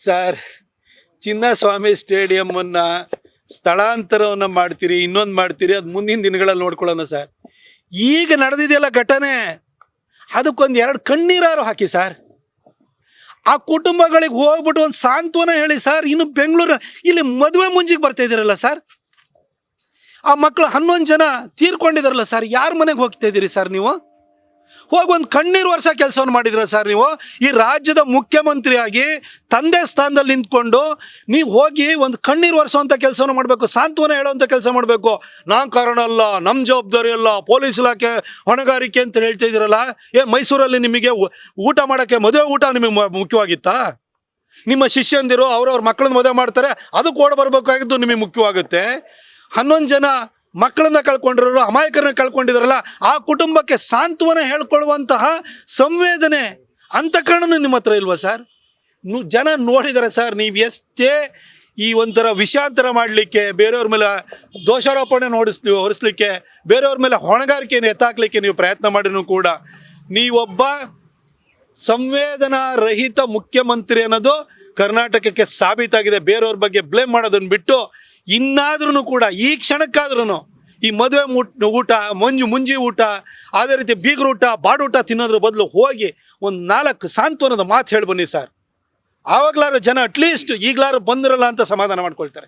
Sir, Chinnaswamy ಸ್ಟೇಡಿಯಮ್ಮನ್ನು ಸ್ಥಳಾಂತರವನ್ನು ಮಾಡ್ತೀರಿ, ಇನ್ನೊಂದು ಮಾಡ್ತೀರಿ, ಅದು ಮುಂದಿನ ದಿನಗಳಲ್ಲಿ ನೋಡ್ಕೊಳ್ಳೋಣ ಸರ್. ಈಗ ನಡೆದಿದೆಯಲ್ಲ ಘಟನೆ, ಅದಕ್ಕೊಂದು 2 ಕಣ್ಣೀರಾರು ಹಾಕಿ ಸರ್. ಆ ಕುಟುಂಬಗಳಿಗೆ ಹೋಗ್ಬಿಟ್ಟು ಒಂದು ಸಾಂತ್ವನ ಹೇಳಿ ಸರ್. ಇನ್ನು ಬೆಂಗಳೂರು ಇಲ್ಲಿ ಮದುವೆ ಮುಂಜಿಗೆ ಬರ್ತಾ ಇದ್ದೀರಲ್ಲ ಸರ್, ಆ ಮಕ್ಕಳು 11 ಜನ ತೀರ್ಕೊಂಡಿದಾರಲ್ಲ ಸರ್, ಯಾರ ಮನೆಗೆ ಹೋಗ್ತಾ ಇದ್ದೀರಿ ಸರ್ ನೀವು? ಹೋಗಿ ಒಂದು ಕಣ್ಣೀರು ವರ್ಷ ಕೆಲಸವನ್ನು ಮಾಡಿದ್ರ ಸರ್ ನೀವು? ಈ ರಾಜ್ಯದ ಮುಖ್ಯಮಂತ್ರಿಯಾಗಿ ತಂದೆ ಸ್ಥಾನದಲ್ಲಿ ನಿಂತ್ಕೊಂಡು ನೀವು ಹೋಗಿ ಒಂದು ಕಣ್ಣೀರು ವರ್ಷವಂಥ ಕೆಲಸವನ್ನು ಮಾಡಬೇಕು, ಸಾಂತ್ವನ ಹೇಳೋವಂಥ ಕೆಲಸ ಮಾಡಬೇಕು. ನಾನು ಕಾರಣ ಅಲ್ಲ, ನಮ್ಮ ಜವಾಬ್ದಾರಿ ಅಲ್ಲ, ಪೊಲೀಸ್ ಇಲಾಖೆ ಹೊಣೆಗಾರಿಕೆ ಅಂತ ಹೇಳ್ತಾ ಇದ್ದೀರಲ್ಲ. ಮೈಸೂರಲ್ಲಿ ನಿಮಗೆ ಊಟ ಮಾಡೋಕ್ಕೆ ಮದುವೆ ಊಟ ನಿಮಗೆ ಮುಖ್ಯವಾಗಿತ್ತಾ? ನಿಮ್ಮ ಶಿಷ್ಯಂದಿರು ಅವ್ರವ್ರ ಮಕ್ಕಳನ್ನ ಮದುವೆ ಮಾಡ್ತಾರೆ, ಅದು ಕೂಡ ಬರಬೇಕಾಗಿದ್ದು ನಿಮಗೆ ಮುಖ್ಯವಾಗುತ್ತೆ. 11 ಜನ ಮಕ್ಕಳನ್ನ ಕಳ್ಕೊಂಡಿರೋರು, ಅಮಾಯಕರನ್ನ ಕಳ್ಕೊಂಡಿದಾರಲ್ಲ, ಆ ಕುಟುಂಬಕ್ಕೆ ಸಾಂತ್ವನ ಹೇಳ್ಕೊಳ್ಳುವಂತಹ ಸಂವೇದನೆ ಅಂತಃಕರಣನೂ ನಿಮ್ಮ ಹತ್ರ ಇಲ್ವಾ ಸರ್? ಜನ ನೋಡಿದ್ದಾರೆ ಸರ್. ನೀವು ಎಷ್ಟೇ ಈ ಒಂಥರ ವಿಷಾಂತರ ಮಾಡಲಿಕ್ಕೆ, ಬೇರೆಯವ್ರ ಮೇಲೆ ದೋಷಾರೋಪಣೆ ಹೊರಿಸ್ಲಿಕ್ಕೆ, ಬೇರೆಯವ್ರ ಮೇಲೆ ಹೊಣೆಗಾರಿಕೆಯನ್ನು ಎತ್ತಾಕ್ಲಿಕ್ಕೆ ನೀವು ಪ್ರಯತ್ನ ಮಾಡಿನೂ ಕೂಡ ನೀವೊಬ್ಬ ಸಂವೇದನಾ ರಹಿತ ಮುಖ್ಯಮಂತ್ರಿ ಅನ್ನೋದು ಕರ್ನಾಟಕಕ್ಕೆ ಸಾಬೀತಾಗಿದೆ. ಬೇರೆಯವ್ರ ಬಗ್ಗೆ ಬ್ಲೇಮ್ ಮಾಡೋದನ್ನು ಬಿಟ್ಟು ಇನ್ನಾದ್ರೂ ಕೂಡ ಈ ಕ್ಷಣಕ್ಕಾದ್ರೂ ಈ ಮದುವೆ ಊಟ, ಮುಂಜಿ ಊಟ, ಅದೇ ರೀತಿ ಬೀಗರು ಊಟ, ಬಾಡೂಟ ತಿನ್ನೋದ್ರ ಬದಲು ಹೋಗಿ ಒಂದು 4 ಸಾಂತ್ವನದ ಮಾತು ಹೇಳಿ ಬನ್ನಿ ಸರ್. ಆವಾಗಲಾರು ಜನ ಅಟ್ಲೀಸ್ಟ್ ಈಗಲಾರು ಬಂದಿರಲ್ಲ ಅಂತ ಸಮಾಧಾನ ಮಾಡ್ಕೊಳ್ತಾರೆ.